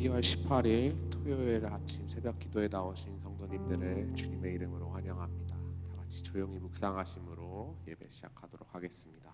2월 18일 토요일 아침 새벽 기도에 나오신 성도님들을 주님의 이름으로 환영합니다. 다 같이 조용히 묵상하심으로 예배 시작하도록 하겠습니다.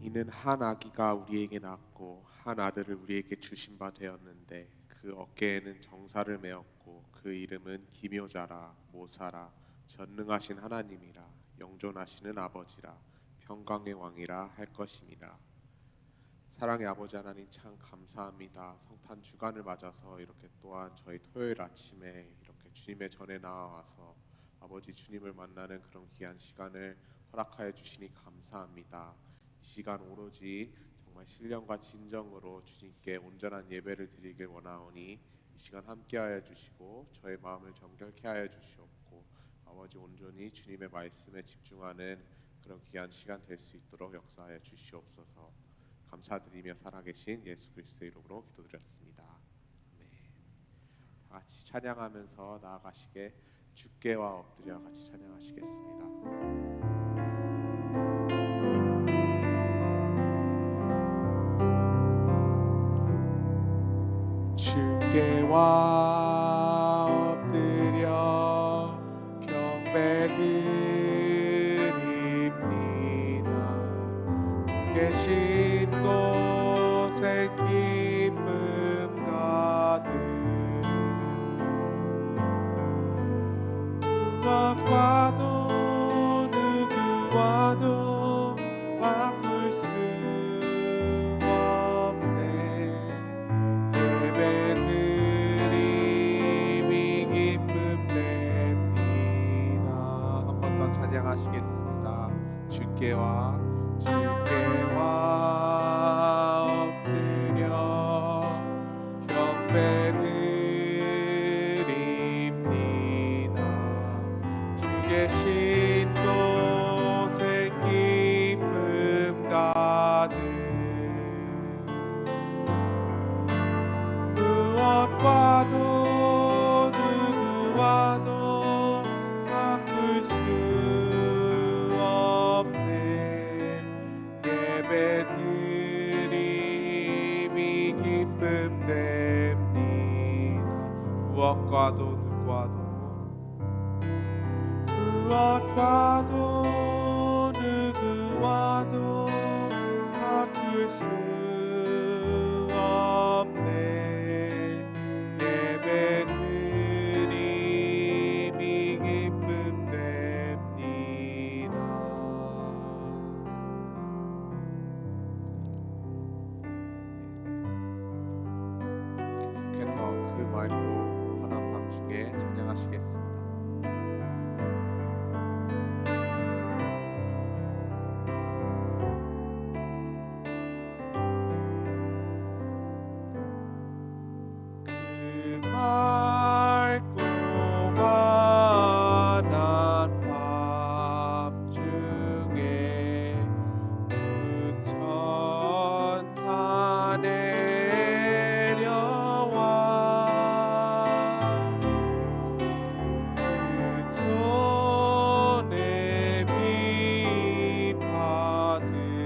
이는 한 아기가 우리에게 낳았고 한 아들을 우리에게 주신 바 되었는데 그 어깨에는 정사를 메었고 그 이름은 기묘자라 모사라 전능하신 하나님이라 영존하시는 아버지라 평강의 왕이라 할 것임이라. 사랑의 아버지 하나님, 참 감사합니다. 성탄 주간을 맞아서 이렇게 또한 저희 토요일 아침에 이렇게 주님의 전에 나와서 아버지 주님을 만나는 그런 귀한 시간을 허락하여 주시니 감사합니다. 이 시간 오로지 정말 신령과 진정으로 주님께 온전한 예배를 드리길 원하오니 이 시간 함께하여 주시고 저의 마음을 정결케 하여 주시옵고 아버지 온전히 주님의 말씀에 집중하는 그런 귀한 시간 될 수 있도록 역사하여 주시옵소서. 감사드리며 살아계신 예수 그리스도의 이름으로 기도드렸습니다. 아멘. 다 같이 찬양하면서 나아가시게 주께와 엎드려 같이 찬양하시겠습니다. 주께와 엎드려 경배드립니다. 계신 곳에 기쁨 가득 누구와도 누구와도 바꿀 수 없네. 예배드림이 기쁨 됩니다. 한 번 더 찬양하시겠습니다. 주께와 엎드려 경배드립니다. 주 계신 곳에 기쁨 가득 무엇과도 누구와도 바꿀 수 없네. 예배드림이 기쁨 됩니다. 무엇과도 누구와도 바꿀 수 없네. 예배드림이 기쁨 됩니다. 계속해서 그 맑고 환한 밤중에 찬양하시겠습니다. 맑고 환한 밤중에 부천사 내려와 그 손에 비 받들고서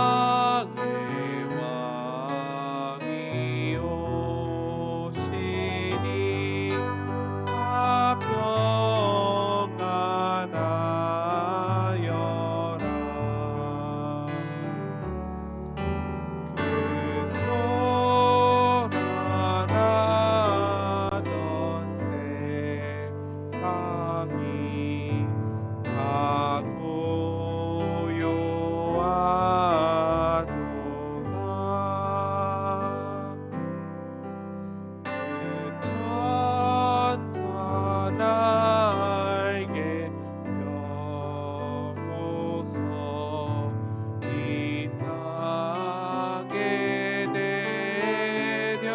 영광의 왕이 오시니 다 평안하여라. 그 소란하던 세상이 다 고요하도다. 그 천사 날개 펴고서 이 땅에 내려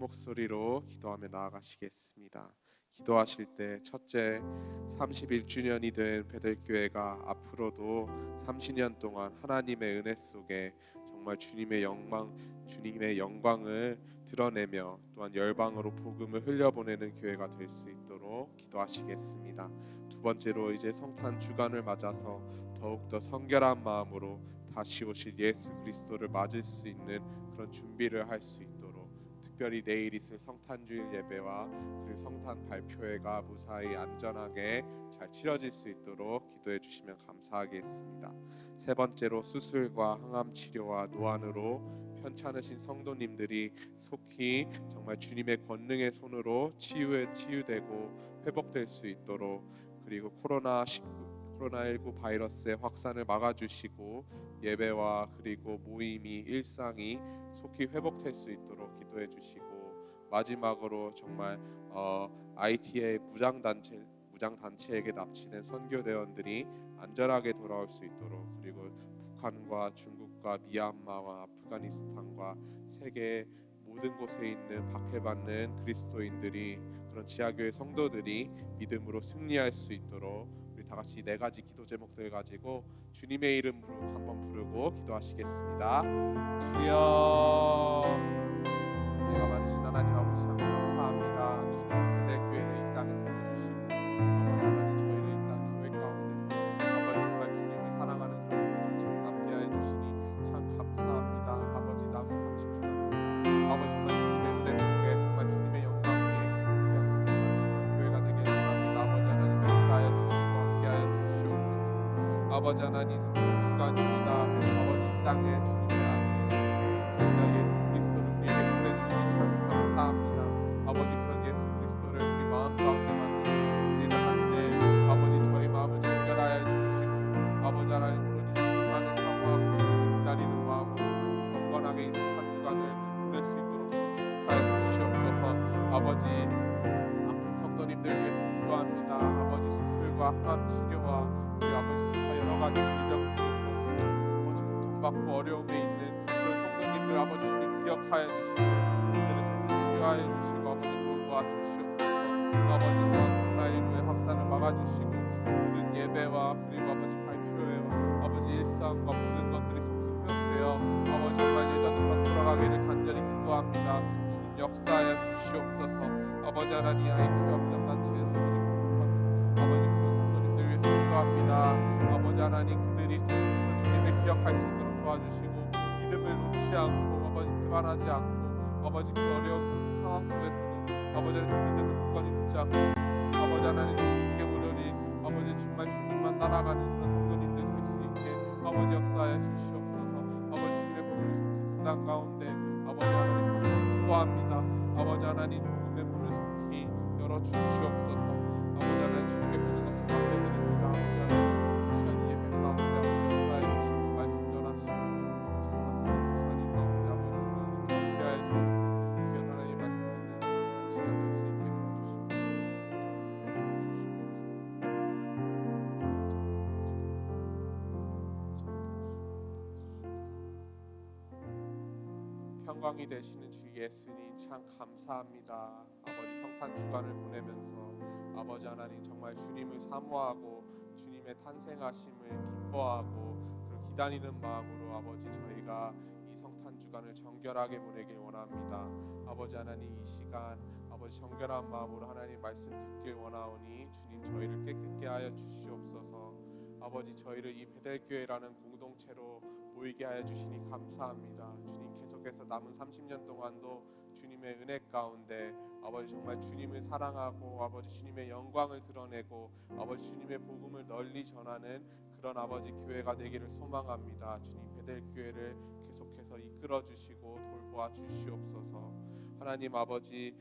목소리로 기도하며 나아가시겠습니다. 기도하실 때 첫째 31주년이 된 베델교회가 앞으로도 30년 동안 하나님의 은혜 속에 정말 주님의 영광을 드러내며 또한 열방으로 복음을 흘려보내는 교회가 될 수 있도록 기도하시겠습니다. 두 번째로 이제 성탄 주간을 맞아서 더욱더 성결한 마음으로 다시 오실 예수 그리스도를 맞을 수 있는 그런 준비를 할 수 있도록, 특별히 내일 있을 성탄주일 예배와 그리고 성탄 발표회가 무사히 안전하게 잘 치러질 수 있도록 기도해 주시면 감사하겠습니다. 세 번째로 수술과 항암 치료와 노안으로 편찮으신 성도님들이 속히 정말 주님의 권능의 손으로 치유되고 회복될 수 있도록, 그리고 코로나19 바이러스의 확산을 막아주시고 예배와 그리고 모임이 일상이 속히 회복될 수 있도록 기도해 주시고, 마지막으로 정말 IT의 무장단체에게 납치된 선교대원들이 안전하게 돌아올 수 있도록, 그리고 북한과 중국과 미얀마와 아프가니스탄과 세계 모든 곳에 있는 박해받는 그리스도인들이, 그런 지하교회 성도들이 믿음으로 승리할 수 있도록 우리 다 같이 네 가지 기도 제목들 가지고 주님의 이름으로 한번 부르고 기도하시겠습니다. 주여, 내가 많으신 하나님 아버지 참 감사합니다. 주님 베델교회를 이 땅에 세워주시고 아버지 하나님 저희를 이 땅 교회 가운데서 아버지 정말 주님을 사랑하는 그런 공동체로 남게 하여 주시니 참 감사합니다. 아버지 남은 30주년 아버지 정말 주님의 은혜 속에 정말 주님의 영광 위에 귀한 승리하는 교회가 되길 원합니다. 아버지 하나님 역사하여 주시고 함께하여 주시옵소서. 아버지 하나님 성탄 주간입니다. 아버지 이 땅에 주님의 아들 예수 그리스도를 우리에게 보내주시니 참 감사합니다. 아버지 그런 예수 그리스도를 우리 마음 가운데 만드는 준비를 하는데 아버지 저희 마음을 정결하여 주시고 아버지 하나님 오로지 주님만을 사모하고 주님을 기다리는 마음으로 경건하게 이 성탄 주간을 보낼 수 있도록 축복하여 주시옵소서. 아버지 아픈 성도님들 위해서 기도합니다. 아버지 수술과 항암 치료와 우리 아버지 여러 가지 질병들로 아버지 고통받고 어려움에 있는 그런 성도님들 아버지 주님 기억하여 주시고 그들을 속히 치유하여 주시고 아버지 돌보아 주시옵소서. 아버지 또한 코로나19의 확산을 막아주시고 모든 예배와 그리고 아버지 발표회와 아버지 일상과 모든 것들이 속히 회복되어 아버지 정말 예전처럼 돌아가기를 간절히 기도합니다. 주님 역사하여 주시옵소서. 아버지 하나님 IT와 무장단체에서 아버지 그런 성도님들 위해서 기도합니다. 아버지 하나님 그들이 계속해서 주님을 기억할 수 있도록 도와주시고 믿음을 놓지 않고 아버지 배반하지 않고 아버지 그 어려운 모든 상황 속에서도 아버지 하나님 믿음을 굳건히 붙잡고 아버지 하나님 주님께 부르리 아버지 정말 주님만 따라가는 그런 성도님들 될 수 있게 아버지 역사하여 주시옵소서. 아버지 주님의 복음을 속히 그 땅 가운데 아버지 하나님 간절히 기도합니다. 아버지 하나님 복음의 문을 속히 열어 주시옵소서. 아버지 하나님 주님께 모든 것을 맡겨드립니다. 아버지 하나님 시간 예배 가운데 아버지 역사해 주시고 말씀 전하시고 아버지 정말 목사님 가운데 아버지 하나님 함께하여 주셔서 귀한 하나님 말씀 듣는 시간 될 수 있게 도와주시옵소서. 평강이 되시는 주 예수님 참 감사합니다. 아버지 성탄 주간을 보내면서 아버지 하나님 정말 주님을 사모하고 주님의 탄생하심을 기뻐하고 그리고 기다리는 마음으로 아버지 저희가 이 성탄 주간을 정결하게 보내길 원합니다. 아버지 하나님 이 시간 아버지 정결한 마음으로 하나님 말씀 듣길 원하오니 주님 저희를 깨끗게 하여 주시옵소서. 아버지 저희를 이 베델교회라는 공동체로 모이게 하여 주시니 감사합니다. 주님 계속해서 남은 30년 동안도 주님의 은혜 가운데 아버지 정말 주님을 사랑하고 아버지 주님의 영광을 드러내고 아버지 주님의 복음을 널리 전하는 그런 아버지 교회가 되기를 소망합니다. 주님 베델교회를 계속해서 이끌어 주시고 돌보아 주시옵소서. 하나님 아버지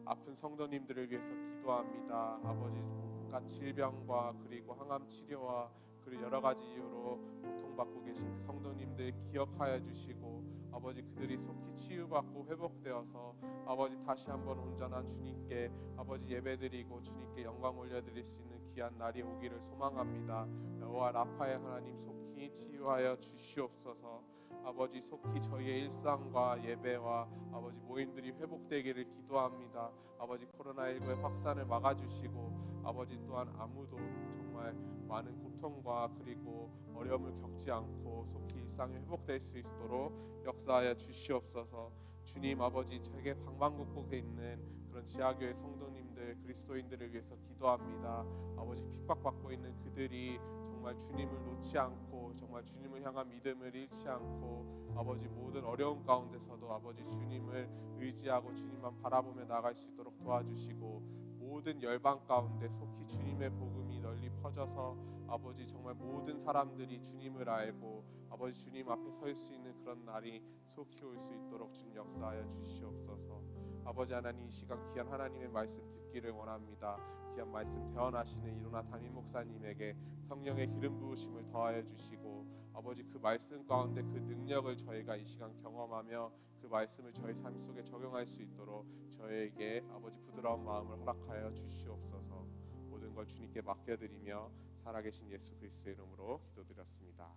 아픈 성도님들을 위해서 기도합니다. 아버지 온갖 질병과 그리고 항암 치료와 그리고 여러 가지 이유로 고통받고 계신 성도님들 기억하여 주시고 아버지 그들이 속히 치유받고 회복되어서 아버지 다시 한번 온전한 주님께 아버지 예배드리고 주님께 영광 올려드릴 수 있는 귀한 날이 오기를 소망합니다. 여호와 라파의 하나님 속히 치유하여 주시옵소서. 아버지 속히 저희의 일상과 예배와 아버지 모임들이 회복되기를 기도합니다. 아버지 코로나19의 확산을 막아주시고 아버지 또한 아무도 정말 많은 고통과 그리고 어려움을 겪지 않고 속히 일상이 회복될 수 있도록 역사하여 주시옵소서. 주님 아버지 저에게 방방곡곡에 있는 그런 지하교회 성도님들 그리스도인들을 위해서 기도합니다. 아버지 핍박받고 있는 그들이 정말 주님을 놓지 않고 정말 주님을 향한 믿음을 잃지 않고 아버지 모든 어려움 가운데서도 아버지 주님을 의지하고 주님만 바라보며 나아갈 수 있도록 도와주시고 모든 열방 가운데 속히 주님의 복음이 널리 퍼져서 아버지 정말 모든 사람들이 주님을 알고 아버지 주님 앞에 설 수 있는 그런 날이 속히 올 수 있도록 주님 역사하여 주시옵소서. 아버지 하나님 이 시간 귀한 하나님의 말씀 듣기를 원합니다. 귀한 말씀 대언하시는 이로나 담임 목사님에게 성령의 기름 부으심을 더하여 주시고 아버지 그 말씀 가운데 그 능력을 저희가 이 시간 경험하며 그 말씀을 저희 삶 속에 적용할 수 있도록 저에게 아버지 부드러운 마음을 허락하여 주시옵소서. 모든 걸 주님께 맡겨드리며 살아계신 예수 그리스도의 이름으로 기도드렸습니다.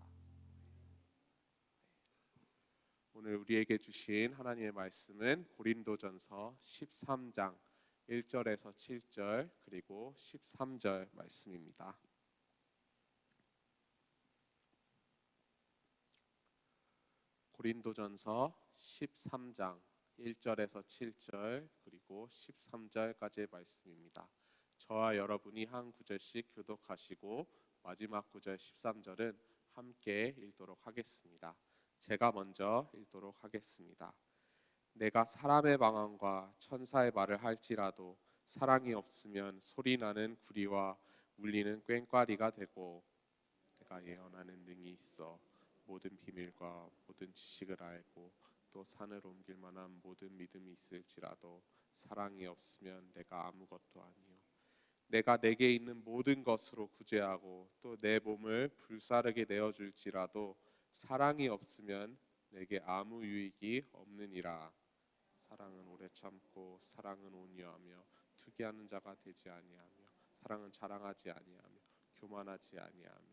오늘 우리에게 주신 하나님의 말씀은 고린도전서 13장 1절에서 7절 그리고 13절 말씀입니다. 고린도전서 13장 1절에서 7절 그리고 13절까지의 말씀입니다. 저와 여러분이 한 구절씩 교독하시고 마지막 구절 13절은 함께 읽도록 하겠습니다. 제가 먼저 읽도록 하겠습니다. 내가 사람의 방언과 천사의 말을 할지라도 사랑이 없으면 소리나는 구리와 울리는 꽹과리가 되고 내가 예언하는 능이 있어 모든 비밀과 모든 지식을 알고 또 산을 옮길 만한 모든 믿음이 있을지라도 사랑이 없으면 내가 아무것도 아니요 내가 내게 있는 모든 것으로 구제하고 또 내 몸을 불사르게 내어줄지라도 사랑이 없으면 내게 아무 유익이 없느니라. 사랑은 오래 참고 사랑은 온유하며 투기하는 자가 되지 아니하며 사랑은 자랑하지 아니하며 교만하지 아니하며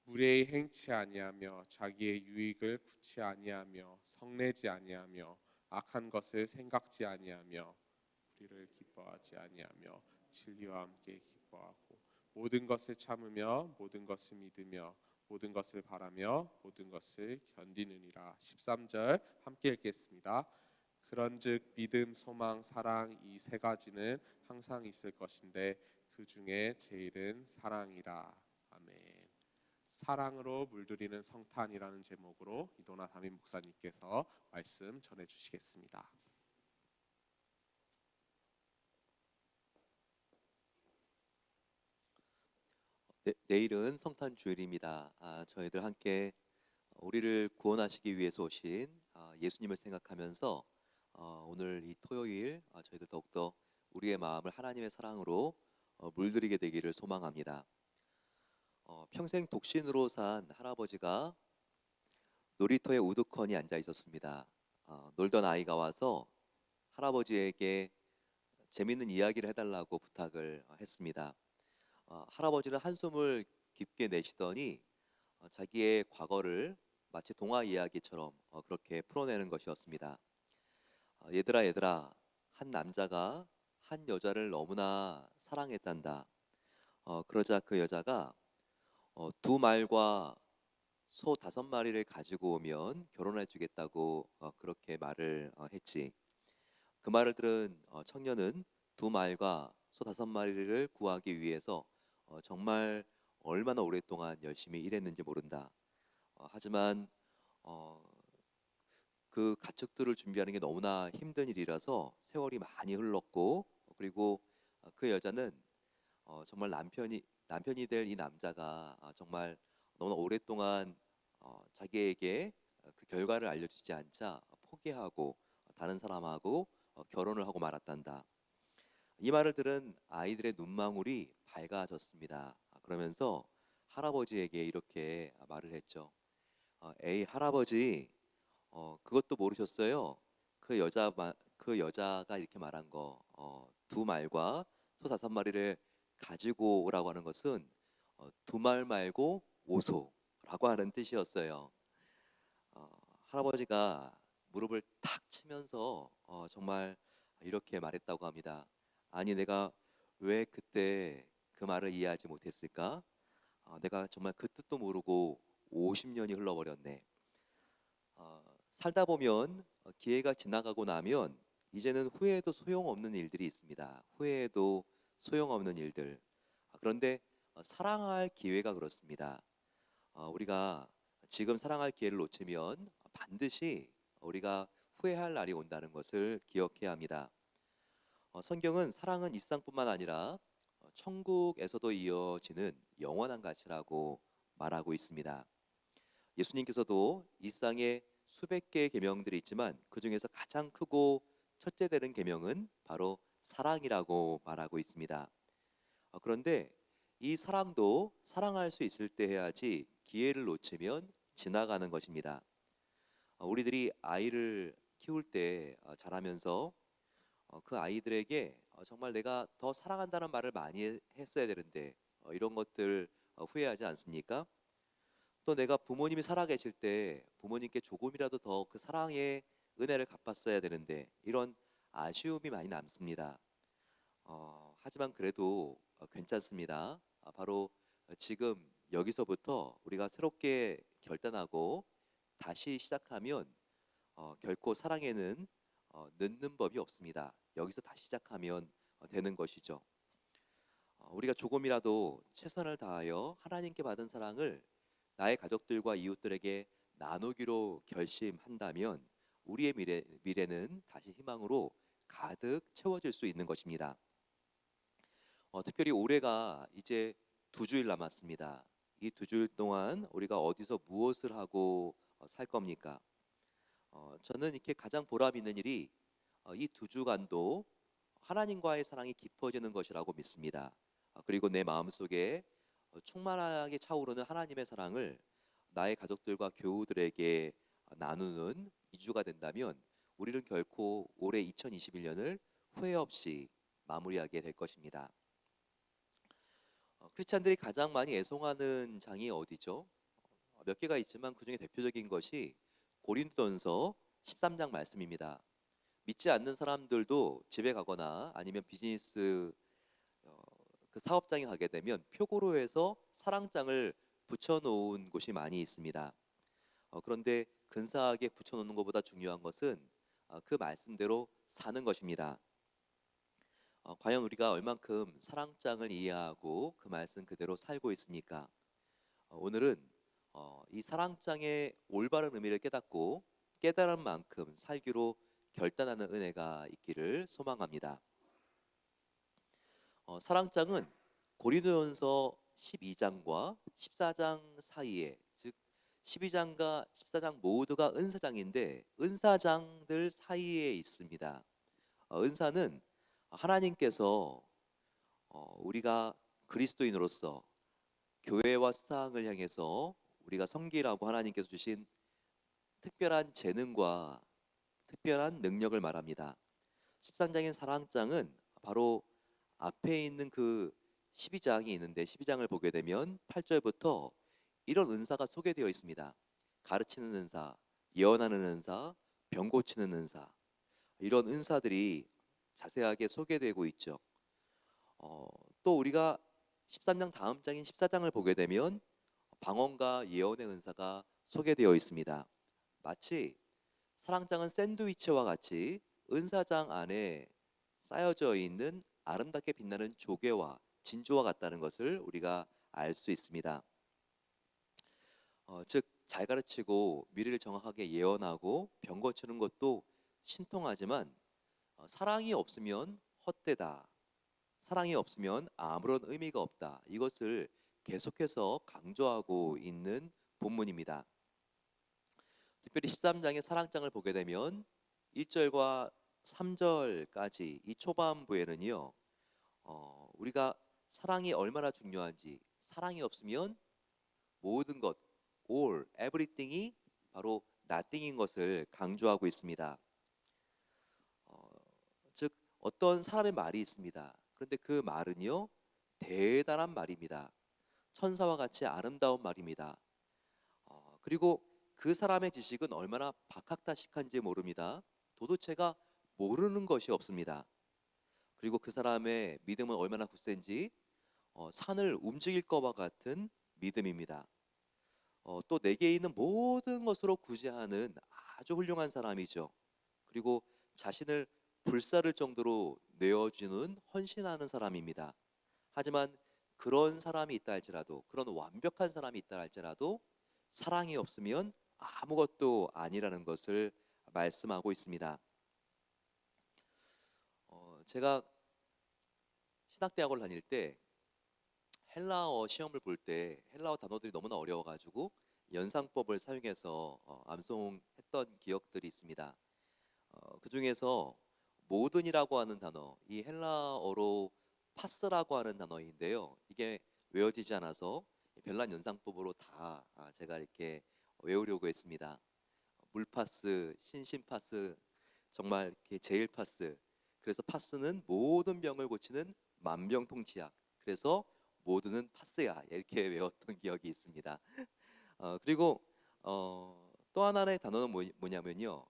무례히 행치 아니하며 자기의 유익을 구치 아니하며 성내지 아니하며 악한 것을 생각지 아니하며 불의를 기뻐하지 아니하며 진리와 함께 기뻐하고 모든 것을 참으며 모든 것을 믿으며 모든 것을 바라며 모든 것을 견디느니라. 13절 함께 읽겠습니다. 그런즉 믿음, 소망, 사랑 이 세 가지는 항상 있을 것인데 그 중에 제일은 사랑이라. 아멘. 사랑으로 물들이는 성탄이라는 제목으로 이도나 담임 목사님께서 말씀 전해 주시겠습니다. 내일은 성탄 주일입니다. 저희들 함께 우리를 구원하시기 위해서 오신 예수님을 생각하면서 오늘 이 토요일 저희들 더욱더 우리의 마음을 하나님의 사랑으로 물들이게 되기를 소망합니다. 평생 독신으로 산 할아버지가 놀이터에 우두커니 앉아 있었습니다. 놀던 아이가 와서 할아버지에게 재밌는 이야기를 해달라고 부탁을 했습니다. 할아버지는 한숨을 깊게 내쉬더니 자기의 과거를 마치 동화 이야기처럼 그렇게 풀어내는 것이었습니다. 얘들아, 한 남자가 한 여자를 너무나 사랑했단다. 그러자 그 여자가 두 말과 소 5마리를 가지고 오면 결혼해 주겠다고 그렇게 말을 했지. 그 말을 들은 청년은 두 말과 소 5마리를 구하기 위해서 정말 얼마나 오랫동안 열심히 일했는지 모른다. 하지만 그 가축들을 준비하는 게 너무나 힘든 일이라서 세월이 많이 흘렀고 그리고 그 여자는 정말 남편이 될 이 남자가 정말 너무나 오랫동안 자기에게 그 결과를 알려주지 않자 포기하고 다른 사람하고 결혼을 하고 말았단다. 이 말을 들은 아이들의 눈망울이 밝아졌습니다. 그러면서 할아버지에게 이렇게 말을 했죠. 에이 할아버지, 그것도 모르셨어요? 그 여자가 이렇게 말한 거, 두 말과 소 5마리를 가지고 오라고 하는 것은 두 말 말고 오소라고 하는 뜻이었어요. 할아버지가 무릎을 탁 치면서 정말 이렇게 말했다고 합니다. 아니, 내가 왜 그때 그 말을 이해하지 못했을까? 내가 정말 그 뜻도 모르고 50년이 흘러버렸네. 살다 보면 기회가 지나가고 나면 이제는 후회해도 소용없는 일들이 있습니다. 후회해도 소용없는 일들. 그런데 사랑할 기회가 그렇습니다. 우리가 지금 사랑할 기회를 놓치면 반드시 우리가 후회할 날이 온다는 것을 기억해야 합니다. 성경은 사랑은 이 세상뿐만 아니라 천국에서도 이어지는 영원한 가치라고 말하고 있습니다. 예수님께서도 이 세상에 수백 개의 계명들이 있지만 그 중에서 가장 크고 첫째 되는 계명은 바로 사랑이라고 말하고 있습니다. 그런데 이 사랑도 사랑할 수 있을 때 해야지 기회를 놓치면 지나가는 것입니다. 우리들이 아이를 키울 때 자라면서 그 아이들에게 정말 내가 더 사랑한다는 말을 많이 했어야 되는데 이런 것들 후회하지 않습니까? 또 내가 부모님이 살아계실 때 부모님께 조금이라도 더 그 사랑의 은혜를 갚았어야 되는데 이런 아쉬움이 많이 남습니다. 하지만 그래도 괜찮습니다. 바로 지금 여기서부터 우리가 새롭게 결단하고 다시 시작하면 결코 사랑에는 늦는 법이 없습니다. 여기서 다시 시작하면 되는 것이죠. 우리가 조금이라도 최선을 다하여 하나님께 받은 사랑을 나의 가족들과 이웃들에게 나누기로 결심한다면 우리의 미래는 다시 희망으로 가득 채워질 수 있는 것입니다. 특별히 올해가 이제 2주일 남았습니다. 이 2주일 동안 우리가 어디서 무엇을 하고 살 겁니까? 저는 이렇게 가장 보람 있는 일이 이 2주간도 하나님과의 사랑이 깊어지는 것이라고 믿습니다. 그리고 내 마음속에 충만하게 차오르는 하나님의 사랑을 나의 가족들과 교우들에게 나누는 2주가 된다면 우리는 결코 올해 2021년을 후회 없이 마무리하게 될 것입니다. 크리스찬들이 가장 많이 애송하는 장이 어디죠? 몇 개가 있지만 그중에 대표적인 것이 고린도전서 13장 말씀입니다. 믿지 않는 사람들도 집에 가거나 아니면 비즈니스 그 사업장에 가게 되면 표고로 해서 사랑장을 붙여놓은 곳이 많이 있습니다. 그런데 근사하게 붙여놓는 것보다 중요한 것은 그 말씀대로 사는 것입니다. 과연 우리가 얼만큼 사랑장을 이해하고 그 말씀 그대로 살고 있습니까? 오늘은 이 사랑장의 올바른 의미를 깨닫고 깨달은 만큼 살기로 결단하는 은혜가 있기를 소망합니다. 사랑장은 고린도전서 12장과 14장 사이에, 즉 12장과 14장 모두가 은사장인데 은사장들 사이에 있습니다. 은사는 하나님께서 우리가 그리스도인으로서 교회와 세상을 향해서 우리가 섬기라고 하나님께서 주신 특별한 재능과 특별한 능력을 말합니다. 13장인 사랑장은 바로 앞에 있는 그 12장이 있는데 12장을 보게 되면 8절부터 이런 은사가 소개되어 있습니다. 가르치는 은사, 예언하는 은사, 병 고치는 은사, 이런 은사들이 자세하게 소개되고 있죠. 또 우리가 13장 다음 장인 14장을 보게 되면 방언과 예언의 은사가 소개되어 있습니다. 마치 사랑장은 샌드위치와 같이 은사장 안에 쌓여져 있는 아름답게 빛나는 조개와 진주와 같다는 것을 우리가 알 수 있습니다. 즉 잘 가르치고 미래를 정확하게 예언하고 병 고치는 것도 신통하지만 사랑이 없으면 헛되다. 사랑이 없으면 아무런 의미가 없다. 이것을 계속해서 강조하고 있는 본문입니다. 특별히 13장의 사랑장을 보게 되면 1절과 3절까지 이 초반부에는요. 우리가 사랑이 얼마나 중요한지, 사랑이 없으면 모든 것, all, everything이 바로 nothing인 것을 강조하고 있습니다. 즉 어떤 사람의 말이 있습니다. 그런데 그 말은요 대단한 말입니다. 천사와 같이 아름다운 말입니다. 그리고 그 사람의 지식은 얼마나 박학다식한지 모릅니다. 도도체가 모르는 것이 없습니다. 그리고 그 사람의 믿음은 얼마나 굳센지 산을 움직일 것과 같은 믿음입니다. 또 내게 있는 모든 것으로 구제하는 아주 훌륭한 사람이죠. 그리고 자신을 불사를 정도로 내어주는 헌신하는 사람입니다. 하지만 그런 사람이 있다 할지라도, 그런 완벽한 사람이 있다 할지라도 사랑이 없으면 아무것도 아니라는 것을 말씀하고 있습니다. 제가 신학대학을 다닐 때 헬라어 시험을 볼 때 헬라어 단어들이 너무나 어려워가지고 연상법을 사용해서 암송했던 기억들이 있습니다. 그 중에서 모든이라고 하는 단어, 이 헬라어로 파스라고 하는 단어인데요. 이게 외워지지 않아서 별난 연상법으로 다 제가 이렇게 외우려고 했습니다. 물파스, 신신파스, 정말 이렇게 제일파스. 그래서 파스는 모든 병을 고치는 만병통치약. 그래서 모두는 파스야 이렇게 외웠던 기억이 있습니다. 그리고 또 하나의 단어는 뭐냐면요,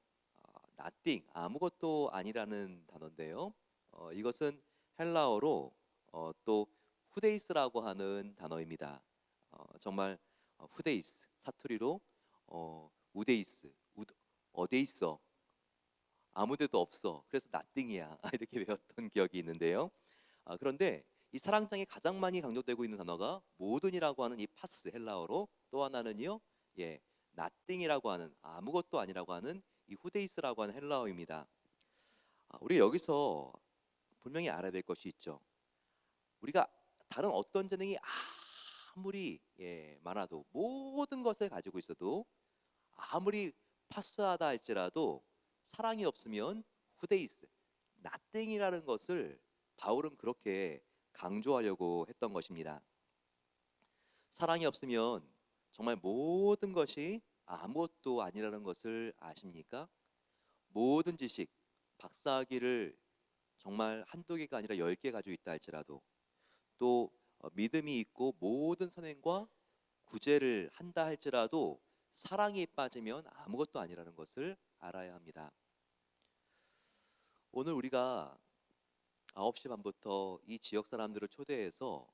nothing, 아무것도 아니라는 단어인데요. 이것은 헬라어로 또 후데이스라고 하는 단어입니다. 정말 후데이스, 사투리로 우데이스, 어디 있어? 아무데도 없어. 그래서 nothing이야 이렇게 외웠던 기억이 있는데요. 그런데 이 사랑장에 가장 많이 강조되고 있는 단어가 모든이라고 하는 이 파스, 헬라어로, 또 하나는요, 예, nothing이라고 하는, 아무것도 아니라고 하는 이 후데이스라고 하는 헬라어입니다. 우리 여기서 분명히 알아야 될 것이 있죠. 우리가 다른 어떤 재능이 아무리 많아도, 모든 것을 가지고 있어도, 아무리 파스하다 할지라도 사랑이 없으면 후데이스, nothing이라는 것을 바울은 그렇게 강조하려고 했던 것입니다. 사랑이 없으면 정말 모든 것이 아무것도 아니라는 것을 아십니까? 모든 지식, 박사학위를 정말 한두 개가 아니라 10개 가지고 있다 할지라도, 또 믿음이 있고 모든 선행과 구제를 한다 할지라도 사랑이 빠지면 아무것도 아니라는 것을 알아야 합니다. 오늘 우리가 9시 반부터 이 지역 사람들을 초대해서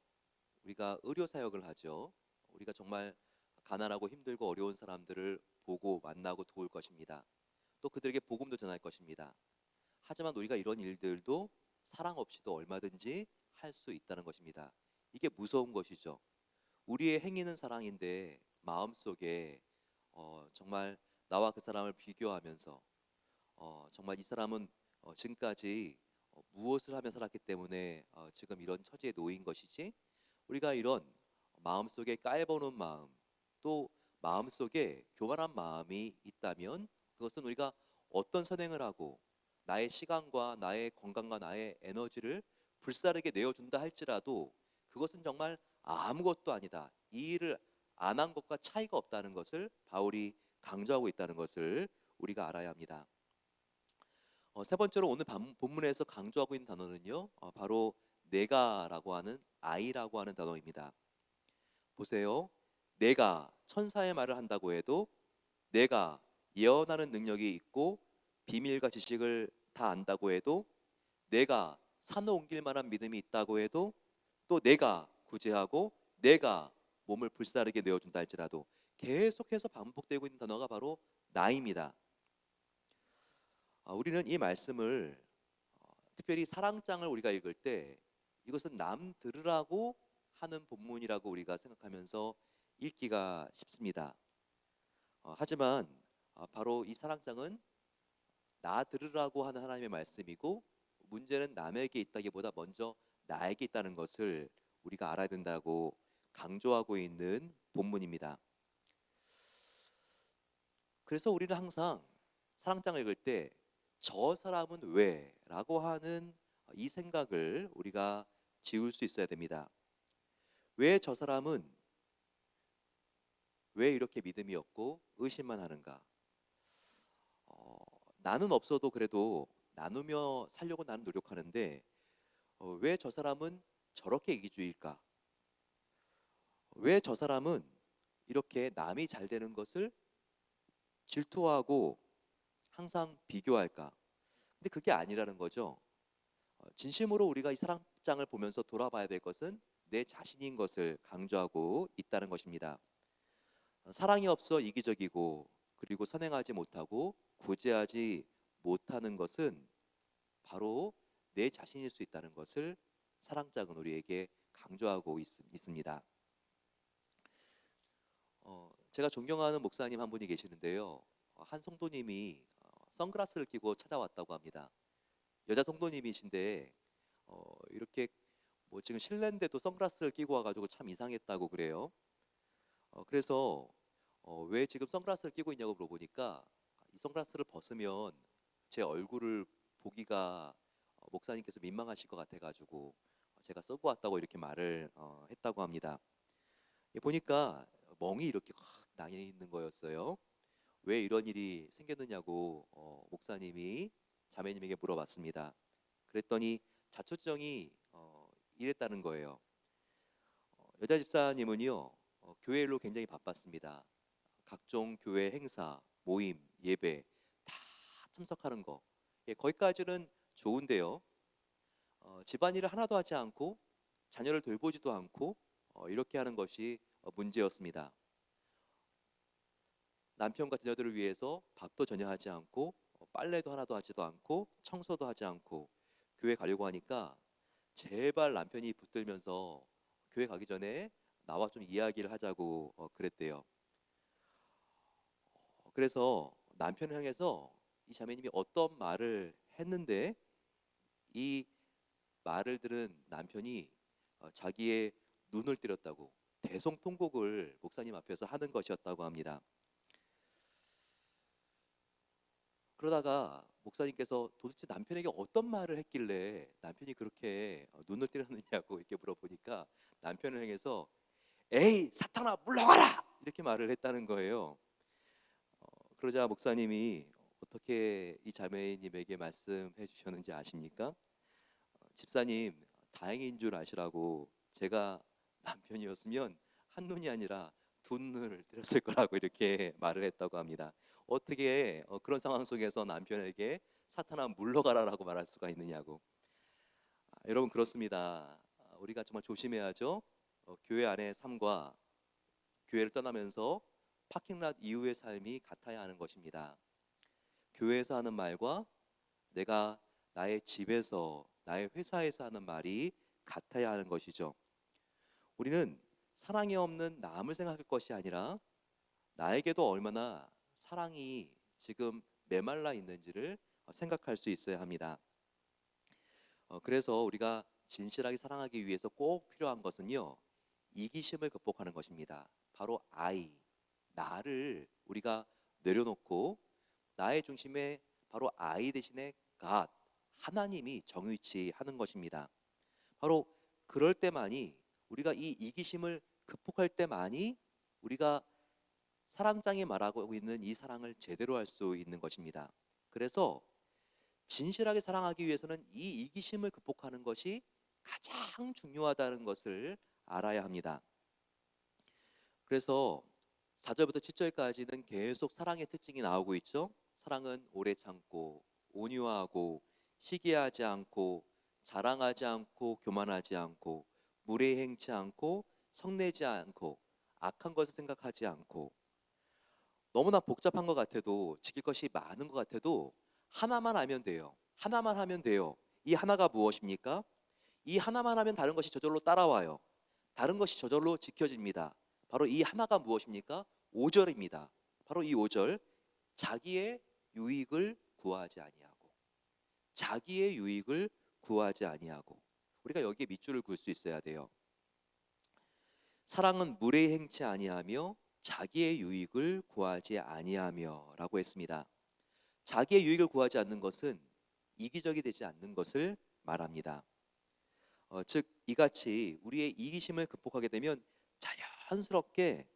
우리가 의료 사역을 하죠. 우리가 정말 가난하고 힘들고 어려운 사람들을 보고 만나고 도울 것입니다. 또 그들에게 복음도 전할 것입니다. 하지만 우리가 이런 일들도 사랑 없이도 얼마든지 할 수 있다는 것입니다. 이게 무서운 것이죠. 우리의 행위는 사랑인데 마음속에 정말 나와 그 사람을 비교하면서 정말 이 사람은 지금까지 무엇을 하며 살았기 때문에 지금 이런 처지에 놓인 것이지, 우리가 이런 마음속에 깔보는 마음, 또 마음속에 교만한 마음이 있다면 그것은 우리가 어떤 선행을 하고 나의 시간과 나의 건강과 나의 에너지를 불사르게 내어준다 할지라도 그것은 정말 아무것도 아니다. 이 일을 안 한 것과 차이가 없다는 것을 바울이 강조하고 있다는 것을 우리가 알아야 합니다. 세 번째로 오늘 본문에서 강조하고 있는 단어는요, 바로 내가라고 하는, I라고 하는 단어입니다. 보세요. 내가 천사의 말을 한다고 해도, 내가 예언하는 능력이 있고 비밀과 지식을 다 안다고 해도, 내가 산을 옮길 만한 믿음이 있다고 해도, 또 내가 구제하고 내가 몸을 불사르게 내어준다 할지라도 계속해서 반복되고 있는 단어가 바로 나입니다. 우리는 이 말씀을 특별히 사랑장을 우리가 읽을 때 이것은 남 들으라고 하는 본문이라고 우리가 생각하면서 읽기가 쉽습니다. 하지만 바로 이 사랑장은 나 들으라고 하는 하나님의 말씀이고, 문제는 남에게 있다기보다 먼저 나에게 있다는 것을 우리가 알아야 된다고 강조하고 있는 본문입니다. 그래서 우리는 항상 사랑장을 읽을 때 저 사람은 왜? 라고 하는 이 생각을 우리가 지울 수 있어야 됩니다. 왜 저 사람은 왜 이렇게 믿음이 없고 의심만 하는가? 나는 없어도 그래도 나누며 살려고 나는 노력하는데 왜 저 사람은 저렇게 이기주의일까? 왜 저 사람은 이렇게 남이 잘 되는 것을 질투하고 항상 비교할까? 근데 그게 아니라는 거죠. 진심으로 우리가 이 사랑장을 보면서 돌아봐야 될 것은 내 자신인 것을 강조하고 있다는 것입니다. 사랑이 없어 이기적이고 그리고 선행하지 못하고 구제하지 못하는 것은 바로 내 자신일 수 있다는 것을 사랑장은 우리에게 강조하고 있습니다. 제가 존경하는 목사님 한 분이 계시는데요. 한 성도님이 선글라스를 끼고 찾아왔다고 합니다. 여자 성도님이신데 이렇게 뭐 지금 실내인데도 선글라스를 끼고 와가지고 참 이상했다고 그래요. 그래서 왜 지금 선글라스를 끼고 있냐고 물어보니까 이 선글라스를 벗으면 제 얼굴을 보기가 목사님께서 민망하실 것 같아가지고 제가 쓰고 왔다고 이렇게 말을 했다고 합니다. 보니까 멍이 이렇게 확 나 있는 거였어요. 왜 이런 일이 생겼느냐고 목사님이 자매님에게 물어봤습니다. 그랬더니 자초정이 이랬다는 거예요. 여자 집사님은요 교회 일로 굉장히 바빴습니다. 각종 교회 행사, 모임, 예배 다 참석하는 거. 거기까지는 좋은데요. 집안일을 하나도 하지 않고 자녀를 돌보지도 않고 이렇게 하는 것이 문제였습니다. 남편과 자녀들을 위해서 밥도 전혀 하지 않고 빨래도 하나도 하지도 않고 청소도 하지 않고 교회 가려고 하니까 제발 남편이 붙들면서 교회 가기 전에 나와 좀 이야기를 하자고 그랬대요. 그래서 남편을 향해서 이 자매님이 어떤 말을 했는데 이 말을 들은 남편이 자기의 눈을 때렸다고 대성통곡을 목사님 앞에서 하는 것이었다고 합니다. 그러다가 목사님께서 도대체 남편에게 어떤 말을 했길래 남편이 그렇게 눈을 때렸느냐고 이렇게 물어보니까 남편을 향해서 에이 사탄아 물러가라 이렇게 말을 했다는 거예요. 그러자 목사님이 어떻게 이 자매님에게 말씀해 주셨는지 아십니까? 집사님 다행인 줄 아시라고 제가 남편이었으면 한 눈이 아니라 두 눈을 때렸을 거라고 이렇게 말을 했다고 합니다. 어떻게 그런 상황 속에서 남편에게 사탄아 물러가라라고 말할 수가 있느냐고. 여러분 그렇습니다. 우리가 정말 조심해야죠. 교회 안의 삶과 교회를 떠나면서 파킹랏 이후의 삶이 같아야 하는 것입니다. 교회에서 하는 말과 내가 나의 집에서 나의 회사에서 하는 말이 같아야 하는 것이죠. 우리는 사랑이 없는 남을 생각할 것이 아니라 나에게도 얼마나 사랑이 지금 메말라 있는지를 생각할 수 있어야 합니다. 그래서 우리가 진실하게 사랑하기 위해서 꼭 필요한 것은요, 이기심을 극복하는 것입니다. 바로 나를 우리가 내려놓고 나의 중심에 바로 I 대신에 God, 하나님이 정위치하는 것입니다. 바로 그럴 때만이 우리가 이 이기심을 극복할 때만이 우리가 사랑장이 말하고 있는 이 사랑을 제대로 할 수 있는 것입니다. 그래서 진실하게 사랑하기 위해서는 이 이기심을 극복하는 것이 가장 중요하다는 것을 알아야 합니다. 그래서 4절부터 7절까지는 계속 사랑의 특징이 나오고 있죠. 사랑은 오래 참고 온유하고 시기하지 않고 자랑하지 않고 교만하지 않고 무례행치 않고 성내지 않고 악한 것을 생각하지 않고. 너무나 복잡한 것 같아도 지킬 것이 많은 것 같아도 하나만 하면 돼요. 하나만 하면 돼요. 이 하나가 무엇입니까? 이 하나만 하면 다른 것이 저절로 따라와요. 다른 것이 저절로 지켜집니다. 바로 이 하나가 무엇입니까? 5절입니다. 바로 이 5절. 자기의 유익을 구하지 아니하고. 자기의 유익을 구하지 아니하고. 우리가 여기에 밑줄을 그을 수 있어야 돼요. 사랑은 무례히 행치 아니하며 자기의 유익을 구하지 아니하며라고 했습니다. 자기의 유익을 구하지 않는 것은 이기적이 되지 않는 것을 말합니다. 즉 이같이 우리의 이기심을 극복하게 되면 자연스럽게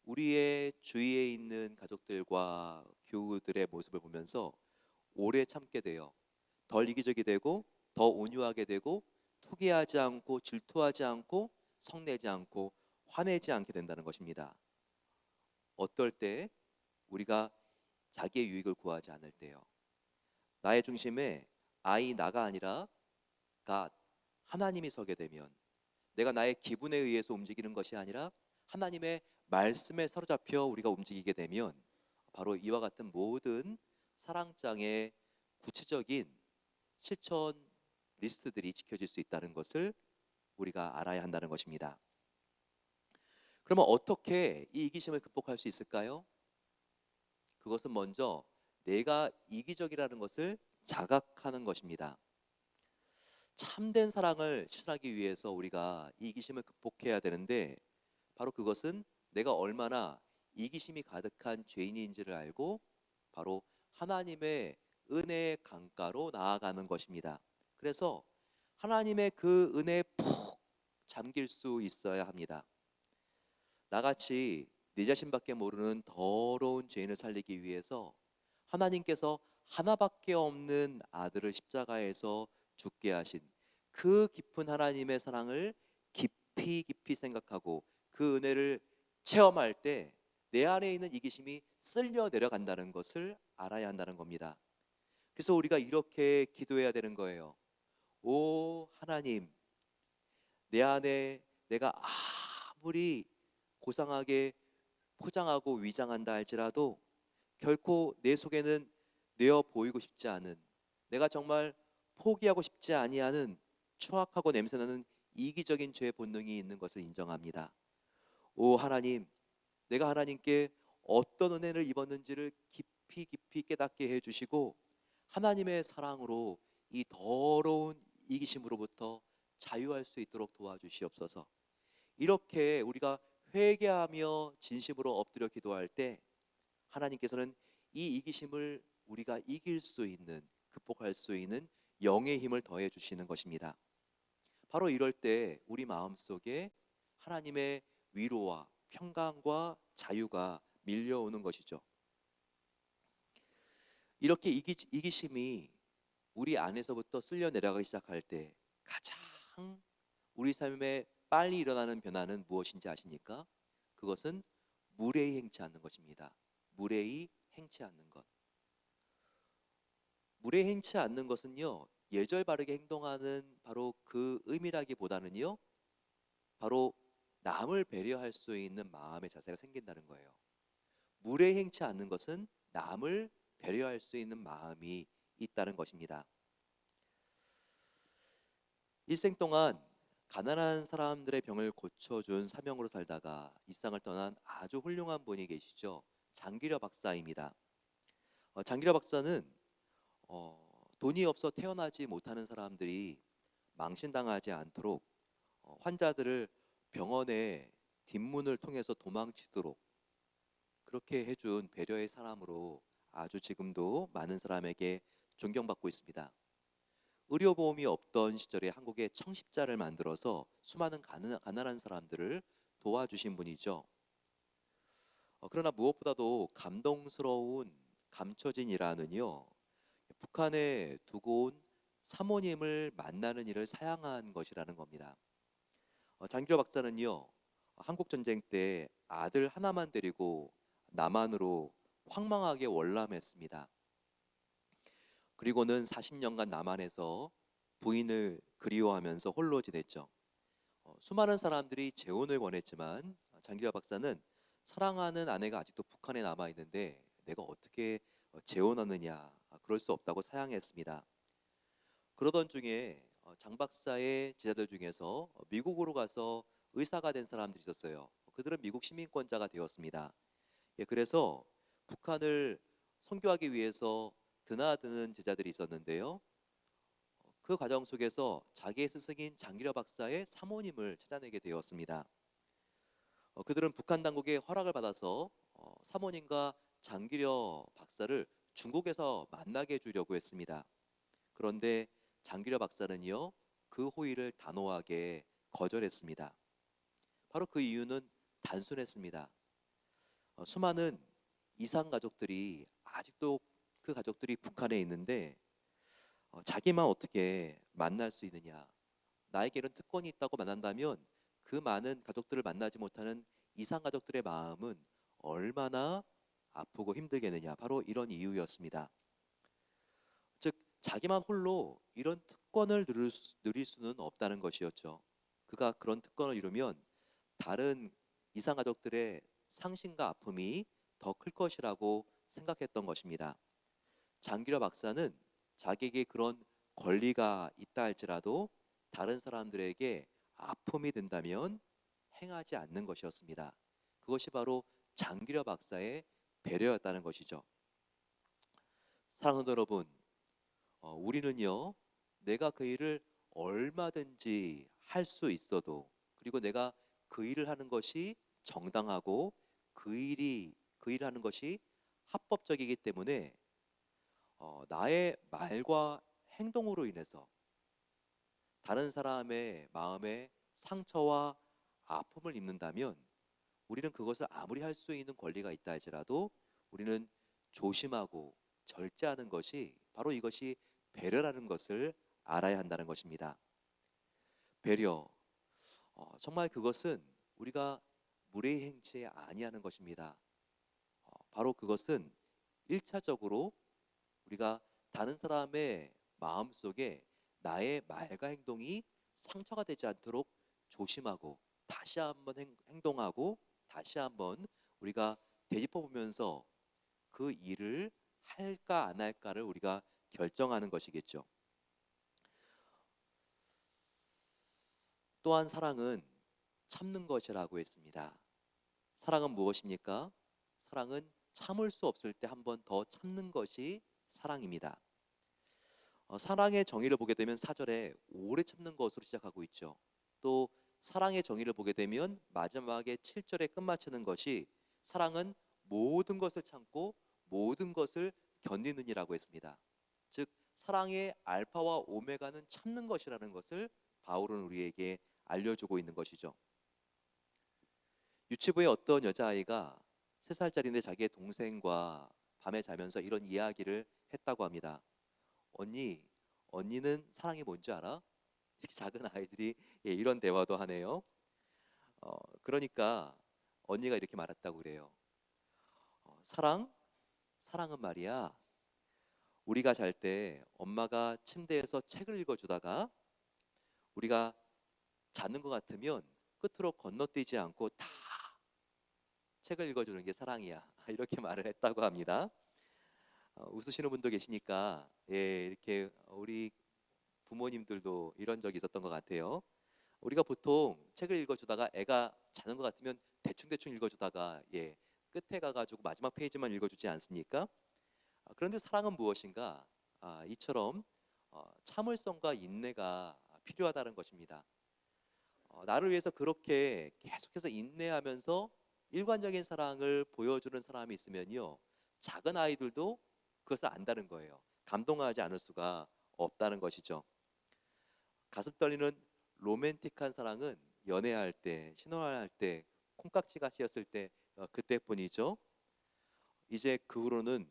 우리의 주위에 있는 가족들과 교우들의 모습을 보면서 오래 참게 돼요. 덜 이기적이 되고 더 온유하게 되고 투기하지 않고 질투하지 않고 성내지 않고 화내지 않게 된다는 것입니다. 어떨 때 우리가 자기의 유익을 구하지 않을 때요. 나의 중심에 I 나가 아니라 God 하나님이 서게 되면, 내가 나의 기분에 의해서 움직이는 것이 아니라 하나님의 말씀에 사로잡혀 우리가 움직이게 되면, 바로 이와 같은 모든 사랑장의 구체적인 실천 리스트들이 지켜질 수 있다는 것을 우리가 알아야 한다는 것입니다. 그러면 어떻게 이 이기심을 극복할 수 있을까요? 그것은 먼저 내가 이기적이라는 것을 자각하는 것입니다. 참된 사랑을 실현하기 위해서 우리가 이기심을 극복해야 되는데, 바로 그것은 내가 얼마나 이기심이 가득한 죄인인지를 알고 바로 하나님의 은혜의 강가로 나아가는 것입니다. 그래서 하나님의 그 은혜에 푹 잠길 수 있어야 합니다. 나같이 네 자신밖에 모르는 더러운 죄인을 살리기 위해서 하나님께서 하나밖에 없는 아들을 십자가에서 죽게 하신 그 깊은 하나님의 사랑을 깊이 깊이 생각하고 그 은혜를 체험할 때 내 안에 있는 이기심이 쓸려 내려간다는 것을 알아야 한다는 겁니다. 그래서 우리가 이렇게 기도해야 되는 거예요. 오 하나님, 내 안에 내가 아무리 고상하게 포장하고 위장한다 할지라도 결코 내 속에는 내어 보이고 싶지 않은, 내가 정말 포기하고 싶지 아니하는 추악하고 냄새나는 이기적인 죄의 본능이 있는 것을 인정합니다. 오 하나님, 내가 하나님께 어떤 은혜를 입었는지를 깊이 깊이 깨닫게 해주시고 하나님의 사랑으로 이 더러운 이기심으로부터 자유할 수 있도록 도와주시옵소서. 이렇게 우리가 회개하며 진심으로 엎드려 기도할 때 하나님께서는 이 이기심을 우리가 이길 수 있는, 극복할 수 있는 영의 힘을 더해 주시는 것입니다. 바로 이럴 때 우리 마음속에 하나님의 위로와 평강과 자유가 밀려오는 것이죠. 이렇게 이기심이 우리 안에서부터 쓸려 내려가기 시작할 때 가장 우리 삶에 빨리 일어나는 변화는 무엇인지 아십니까? 그것은 무례히 행치 않는 것입니다. 무례히 행치 않는 것. 무례히 행치 않는 것은요, 예절 바르게 행동하는 바로 그 의미라기보다는요, 바로 남을 배려할 수 있는 마음의 자세가 생긴다는 거예요. 무례히 행치 않는 것은 남을 배려할 수 있는 마음이 있다는 것입니다. 일생 동안 가난한 사람들의 병을 고쳐준 사명으로 살다가 이 세상을 떠난 아주 훌륭한 분이 계시죠. 장기려 박사입니다. 장기려 박사는 돈이 없어 태어나지 못하는 사람들이 망신당하지 않도록 환자들을 병원의 뒷문을 통해서 도망치도록 그렇게 해준 배려의 사람으로 아주 지금도 많은 사람에게 존경받고 있습니다. 의료보험이 없던 시절에 한국에 청십자를 만들어서 수많은 가난한 사람들을 도와주신 분이죠. 그러나 무엇보다도 감동스러운 감춰진 일화는요, 북한에 두고 온 사모님을 만나는 일을 사양한 것이라는 겁니다. 장기려 박사는요, 한국 전쟁 때 아들 하나만 데리고 남한으로 황망하게 월남했습니다. 그리고는 40년간 남한에서 부인을 그리워하면서 홀로 지냈죠. 수많은 사람들이 재혼을 권했지만 장기려 박사는 사랑하는 아내가 아직도 북한에 남아 있는데 내가 어떻게 재혼하느냐, 그럴 수 없다고 사양했습니다. 그러던 중에 장 박사의 제자들 중에서 미국으로 가서 의사가 된 사람들이 있었어요. 그들은 미국 시민권자가 되었습니다. 예, 그래서 북한을 선교하기 위해서 드나드는 제자들이 있었는데요. 그 과정 속에서 자기의 스승인 장기려 박사의 사모님을 찾아내게 되었습니다. 그들은 북한 당국의 허락을 받아서 사모님과 장기려 박사를 중국에서 만나게 해주려고 했습니다. 그런데 장기려 박사는요, 그 호의를 단호하게 거절했습니다. 바로 그 이유는 단순했습니다. 수많은 이산 가족들이 아직도 그 가족들이 북한에 있는데 자기만 어떻게 만날 수 있느냐, 나에게 이런 특권이 있다고 만난다면 그 많은 가족들을 만나지 못하는 이산 가족들의 마음은 얼마나 아프고 힘들겠느냐? 바로 이런 이유였습니다. 즉 자기만 홀로 이런 특권을 누릴 수는 없다는 것이었죠. 그가 그런 특권을 이루면 다른 이산가족들의 상심과 아픔이 더 클 것이라고 생각했던 것입니다. 장기려 박사는 자기에게 그런 권리가 있다 할지라도 다른 사람들에게 아픔이 된다면 행하지 않는 것이었습니다. 그것이 바로 장기려 박사의 배려였다는 것이죠. 사랑하는 여러분, 우리는요, 내가 그 일을 얼마든지 할 수 있어도, 그리고 내가 그 일을 하는 것이 정당하고 그 일을 하는 것이 합법적이기 때문에 나의 말과 행동으로 인해서 다른 사람의 마음에 상처와 아픔을 입는다면 우리는 그것을 아무리 할 수 있는 권리가 있다 할지라도 우리는 조심하고 절제하는 것이 바로 이것이 배려라는 것을 알아야 한다는 것입니다. 배려, 정말 그것은 우리가 무례히 행치 아니하는 것입니다. 바로 그것은 1차적으로 우리가 다른 사람의 마음속에 나의 말과 행동이 상처가 되지 않도록 조심하고 다시 한번 행동하고 다시 한번 우리가 되짚어 보면서 그 일을 할까 안 할까를 우리가 결정하는 것이겠죠. 또한 사랑은 참는 것이라고 했습니다. 사랑은 무엇입니까? 사랑은 참을 수 없을 때 한 번 더 참는 것이 사랑입니다. 사랑의 정의를 보게 되면 4절에 오래 참는 것으로 시작하고 있죠. 또 사랑의 정의를 보게 되면 마지막에 7절에 끝마치는 것이 사랑은 모든 것을 참고 모든 것을 견디느니라고 했습니다. 즉 사랑의 알파와 오메가는 참는 것이라는 것을 바울은 우리에게 알려주고 있는 것이죠. 유치부의 어떤 여자아이가 3살짜리인데 자기의 동생과 밤에 자면서 이런 이야기를 했다고 합니다. 언니는 사랑이 뭔지 알아? 이렇게 작은 아이들이 이런 대화도 하네요. 그러니까 언니가 이렇게 말했다고 그래요. 사랑은 말이야. 우리가 잘 때 엄마가 침대에서 책을 읽어주다가 우리가 자는 것 같으면 끝으로 건너뛰지 않고 다 책을 읽어주는 게 사랑이야. 이렇게 말을 했다고 합니다. 웃으시는 분도 계시니까 이렇게 우리 부모님들도 이런 적이 있었던 것 같아요. 우리가 보통 책을 읽어주다가 애가 자는 것 같으면 대충 읽어주다가 끝에 가가지고 마지막 페이지만 읽어주지 않습니까? 그런데 사랑은 무엇인가? 이처럼 참을성과 인내가 필요하다는 것입니다. 나를 위해서 그렇게 계속해서 인내하면서 일관적인 사랑을 보여주는 사람이 있으면요, 작은 아이들도 그것을 안다는 거예요. 감동하지 않을 수가 없다는 것이죠. 가슴 떨리는 로맨틱한 사랑은 연애할 때, 신혼할 때, 콩깍지가 씌었을 때 그때뿐이죠. 이제 그 후로는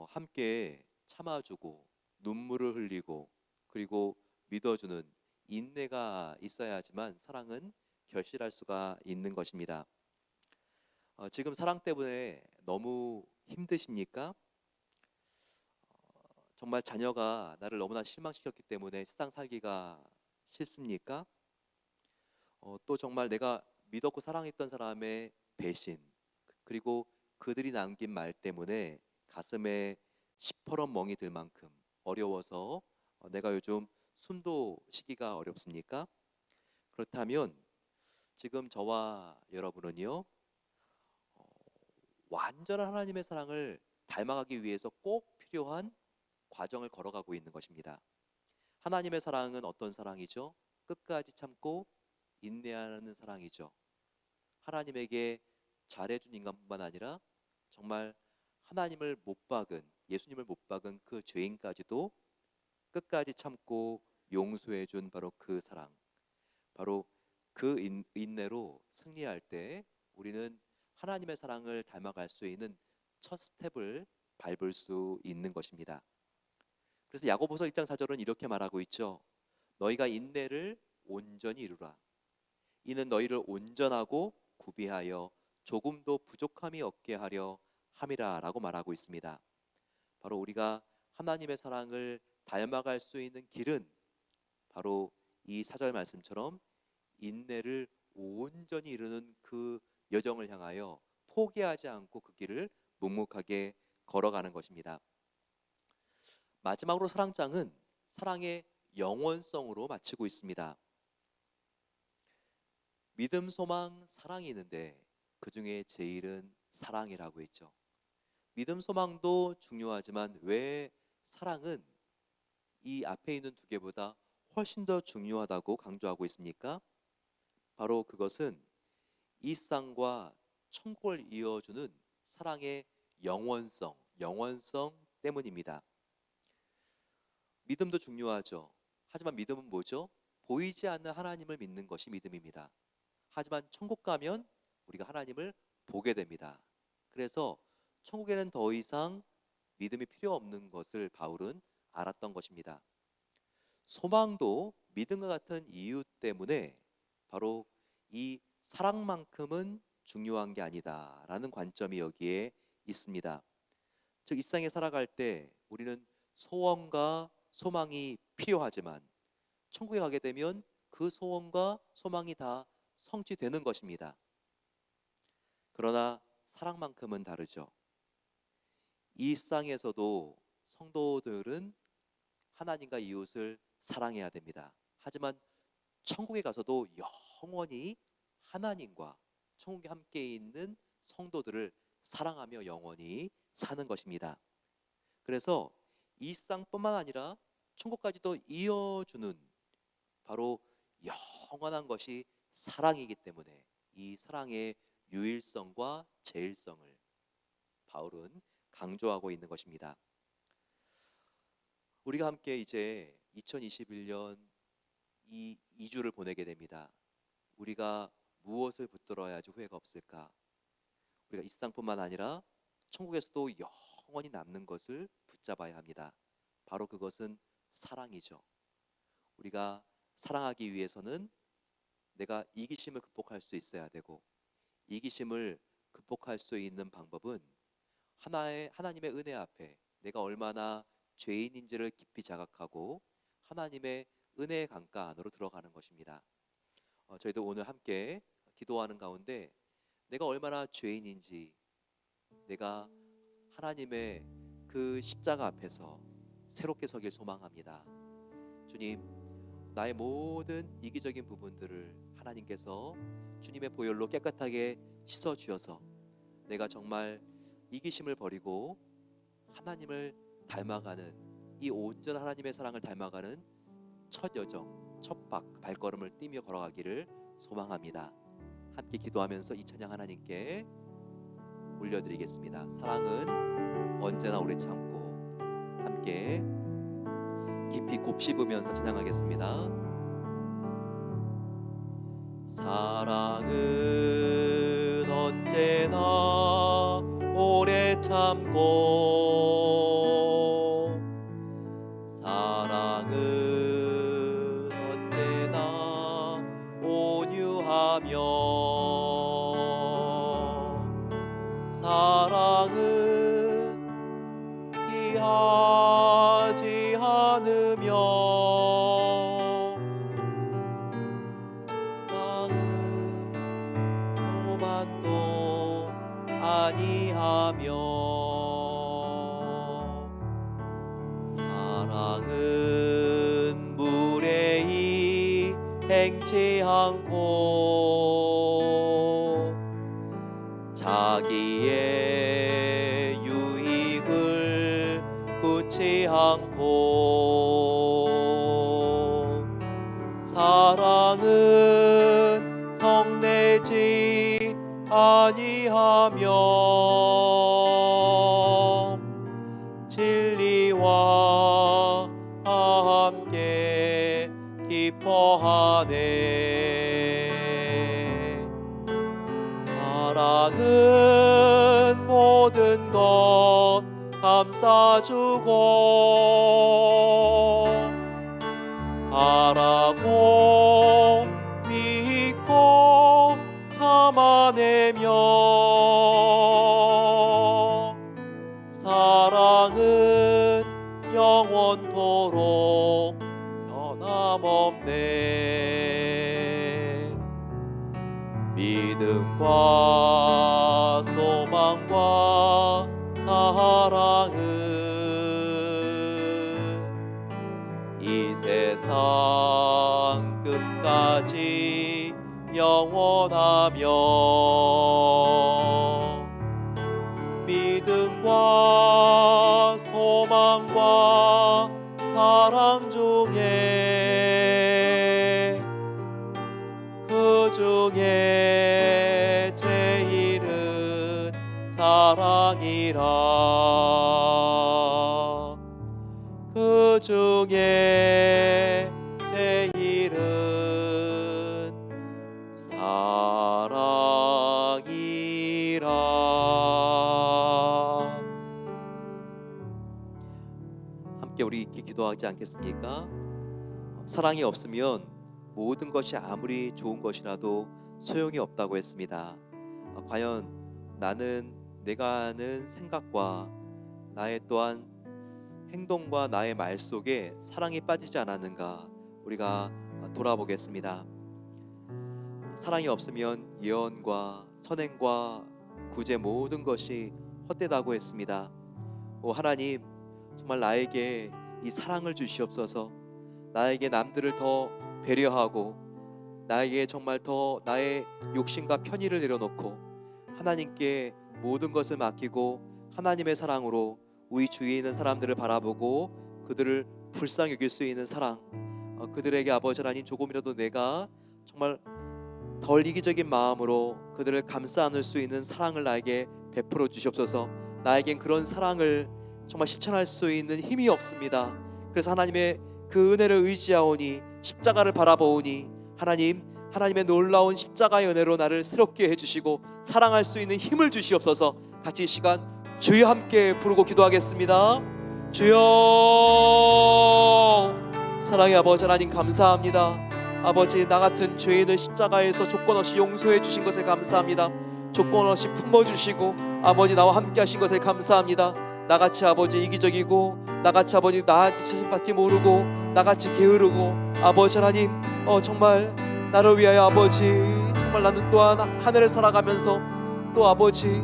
함께 참아주고 눈물을 흘리고 그리고 믿어주는 인내가 있어야지만 사랑은 결실할 수가 있는 것입니다. 지금 사랑 때문에 너무 힘드십니까? 정말 자녀가 나를 너무나 실망시켰기 때문에 세상 살기가 싫습니까? 또 정말 내가 믿었고 사랑했던 사람의 배신, 그리고 그들이 남긴 말 때문에 가슴에 시퍼런 멍이 들 만큼 어려워서 내가 요즘 숨도 쉬기가 어렵습니까? 그렇다면 지금 저와 여러분은요, 완전한 하나님의 사랑을 닮아가기 위해서 꼭 필요한 과정을 걸어가고 있는 것입니다. 하나님의 사랑은 어떤 사랑이죠? 끝까지 참고 인내하는 사랑이죠. 하나님에게 잘해준 인간뿐만 아니라 정말 하나님을 못 박은, 예수님을 못 박은 그 죄인까지도 끝까지 참고 용서해준 바로 그 사랑, 바로 그 인내로 승리할 때 우리는 하나님의 사랑을 닮아갈 수 있는 첫 스텝을 밟을 수 있는 것입니다. 그래서 야고보서 1장 4절은 이렇게 말하고 있죠. 너희가 인내를 온전히 이루라. 이는 너희를 온전하고 구비하여 조금도 부족함이 없게 하려 함이라라고 말하고 있습니다. 바로 우리가 하나님의 사랑을 닮아갈 수 있는 길은 바로 이 4절 말씀처럼 인내를 온전히 이루는 그 여정을 향하여 포기하지 않고 그 길을 묵묵하게 걸어가는 것입니다. 마지막으로 사랑장은 사랑의 영원성으로 마치고 있습니다. 믿음, 소망, 사랑이 있는데 그 중에 제일은 사랑이라고 했죠. 믿음, 소망도 중요하지만 왜 사랑은 이 앞에 있는 두 개보다 훨씬 더 중요하다고 강조하고 있습니까? 바로 그것은 이 세상과 천국을 이어주는 사랑의 영원성 때문입니다. 믿음도 중요하죠. 하지만 믿음은 뭐죠? 보이지 않는 하나님을 믿는 것이 믿음입니다. 하지만 천국 가면 우리가 하나님을 보게 됩니다. 그래서 천국에는 더 이상 믿음이 필요 없는 것을 바울은 알았던 것입니다. 소망도 믿음과 같은 이유 때문에 바로 이 사랑만큼은 중요한 게 아니다라는 관점이 여기에 있습니다. 즉, 이 세상에 살아갈 때 우리는 소원과 소망이 필요하지만 천국에 가게 되면 그 소원과 소망이 다 성취되는 것입니다. 그러나 사랑만큼은 다르죠. 이 세상에서도 성도들은 하나님과 이웃을 사랑해야 됩니다. 하지만 천국에 가서도 영원히 하나님과 천국에 함께 있는 성도들을 사랑하며 영원히 사는 것입니다. 그래서 이 세상뿐만 아니라 천국까지도 이어주는 바로 영원한 것이 사랑이기 때문에 이 사랑의 유일성과 제일성을 바울은 강조하고 있는 것입니다. 우리가 함께 이제 2021년 이 2주를 보내게 됩니다. 우리가 무엇을 붙들어야지 후회가 없을까? 우리가 이 세상뿐만 아니라 천국에서도 영원히 남는 것을 붙잡아야 합니다. 바로 그것은 사랑이죠. 우리가 사랑하기 위해서는 내가 이기심을 극복할 수 있어야 되고, 이기심을 극복할 수 있는 방법은 하나님의 은혜 앞에 내가 얼마나 죄인인지를 깊이 자각하고 하나님의 은혜의 강가 안으로 들어가는 것입니다. 저희도 오늘 함께 기도하는 가운데 내가 얼마나 죄인인지, 내가 하나님의 그 십자가 앞에서 새롭게 서길 소망합니다. 주님, 나의 모든 이기적인 부분들을 하나님께서 주님의 보혈로 깨끗하게 씻어주셔서 내가 정말 이기심을 버리고 하나님을 닮아가는, 이 온전한 하나님의 사랑을 닮아가는 첫 여정, 첫 발걸음을 뛰며 걸어가기를 소망합니다. 함께 기도하면서 이 찬양 하나님께 올려드리겠습니다. 사랑은 언제나 오래 참고, 함께 깊이 곱씹으면서 찬양하겠습니다. 사랑은 언제나 오래 참고, 사랑은 언제나 온유하며, 사랑은 피하지 않으며, 사랑은 교만도 아니하며, 사랑은 무례히 행치 않고, 자기의 유익을 굳지 않고, 사랑은 성내지 아니하며, 진리와 함께 기뻐하네. 사랑은 모든 것 감싸주고, 바라고 믿고 참아내며, 믿음과 소망과 사랑은 이 세상 끝까지 영원하며 믿음과 소망과 사랑 중에 그 중에 제일은 사랑이라 그 중에 제일은 사랑이라. 함께 우리 이렇게 기도하지 않겠습니까? 사랑이 없으면 모든 것이 아무리 좋은 것이라도 소용이 없다고 했습니다. 과연 나는 내가 하는 생각과 나의 또한 행동과 나의 말 속에 사랑이 빠지지 않았는가 우리가 돌아보겠습니다. 사랑이 없으면 예언과 선행과 구제 모든 것이 헛되다고 했습니다. 하나님, 정말 나에게 이 사랑을 주시옵소서. 나에게 남들을 더 배려하고 나에게 정말 더 나의 욕심과 편의를 내려놓고 하나님께 모든 것을 맡기고 하나님의 사랑으로 우리 주위에 있는 사람들을 바라보고 그들을 불쌍히 여길 수 있는 사랑, 그들에게 아버지 하나님 조금이라도 내가 정말 덜 이기적인 마음으로 그들을 감싸 안을 수 있는 사랑을 나에게 베풀어 주시옵소서. 나에겐 그런 사랑을 정말 실천할 수 있는 힘이 없습니다. 그래서 하나님의 그 은혜를 의지하오니 십자가를 바라보오니 하나님의 놀라운 십자가의 은혜로 나를 새롭게 해주시고 사랑할 수 있는 힘을 주시옵소서. 같이 이 시간 주여 함께 부르고 기도하겠습니다. 주여, 사랑의 아버지 하나님 감사합니다. 아버지, 나 같은 죄인을 십자가에서 조건 없이 용서해 주신 것에 감사합니다. 조건 없이 품어주시고 아버지 나와 함께 하신 것에 감사합니다. 나같이 아버지 이기적이고 나같이 아버지 나한테 책임밖에 모르고 나같이 게으르고 아버지 하나님 정말 나를 위하여 아버지 정말 나는 또한 한 해를 살아가면서 또 아버지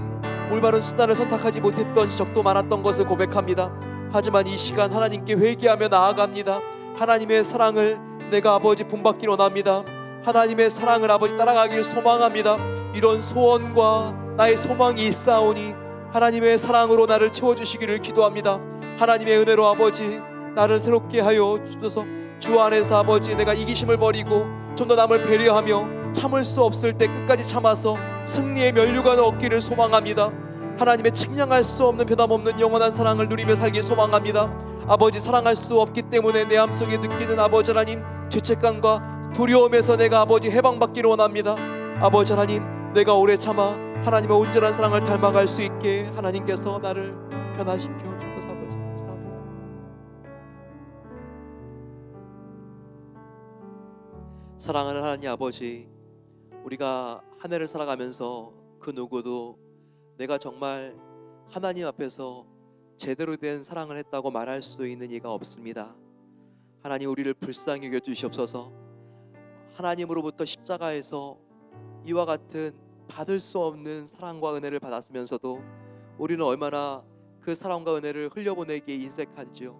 올바른 수단을 선택하지 못했던 적도 많았던 것을 고백합니다. 하지만 이 시간 하나님께 회개하며 나아갑니다. 하나님의 사랑을 내가 아버지 본받기를 원합니다. 하나님의 사랑을 아버지 따라가기를 소망합니다. 이런 소원과 나의 소망이 있사오니 하나님의 사랑으로 나를 채워주시기를 기도합니다. 하나님의 은혜로 아버지 나를 새롭게 하여 주셔서 주 안에서 아버지 내가 이기심을 버리고 좀 더 남을 배려하며 참을 수 없을 때 끝까지 참아서 승리의 면류관을 얻기를 소망합니다. 하나님의 측량할 수 없는 변함없는 영원한 사랑을 누리며 살길 소망합니다. 아버지, 사랑할 수 없기 때문에 내 마음속에 느끼는 아버지 하나님 죄책감과 두려움에서 내가 아버지 해방받기를 원합니다. 아버지 하나님, 내가 오래 참아 하나님의 온전한 사랑을 닮아갈 수 있게 하나님께서 나를 변화시켜 주셔서 아버지 감사합니다. 사랑하는 하나님 아버지, 우리가 한 해를 살아가면서 그 누구도 내가 정말 하나님 앞에서 제대로 된 사랑을 했다고 말할 수 있는 이가 없습니다. 하나님, 우리를 불쌍히 여겨 주시옵소서. 하나님으로부터 십자가에서 이와 같은 받을 수 없는 사랑과 은혜를 받았으면서도 우리는 얼마나 그 사랑과 은혜를 흘려보내기에 인색한지요.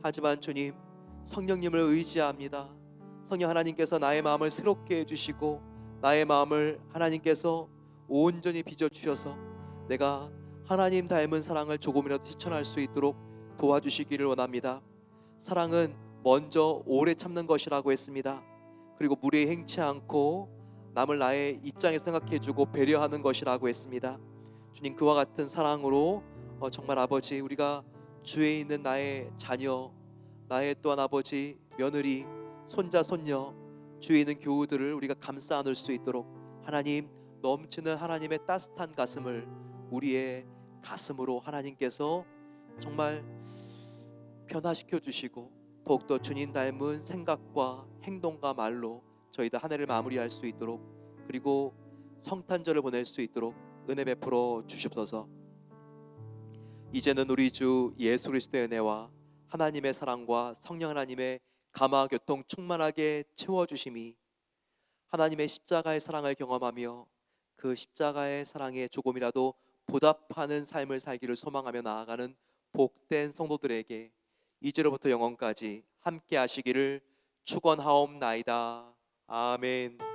하지만 주님, 성령님을 의지합니다. 성령 하나님께서 나의 마음을 새롭게 해주시고 나의 마음을 하나님께서 온전히 빚어주셔서 내가 하나님 닮은 사랑을 조금이라도 실천할 수 있도록 도와주시기를 원합니다. 사랑은 먼저 오래 참는 것이라고 했습니다. 그리고 무례히 행치 않고 남을 나의 입장에 생각해주고 배려하는 것이라고 했습니다. 주님, 그와 같은 사랑으로 정말 아버지, 우리가 주에 있는 나의 자녀, 나의 또한 아버지 며느리, 손자, 손녀, 주에 있는 교우들을 우리가 감싸 안을 수 있도록 하나님, 넘치는 하나님의 따뜻한 가슴을 우리의 가슴으로 하나님께서 정말 변화시켜 주시고 더욱더 주님 닮은 생각과 행동과 말로 저희들 한 해를 마무리할 수 있도록, 그리고 성탄절을 보낼 수 있도록 은혜 베풀어 주시옵소서. 이제는 우리 주 예수 그리스도의 은혜와 하나님의 사랑과 성령 하나님의 감화 교통 충만하게 채워주심이 하나님의 십자가의 사랑을 경험하며 그 십자가의 사랑에 조금이라도 보답하는 삶을 살기를 소망하며 나아가는 복된 성도들에게 이제로부터 영원까지 함께 하시기를 축원하옵나이다. 아멘.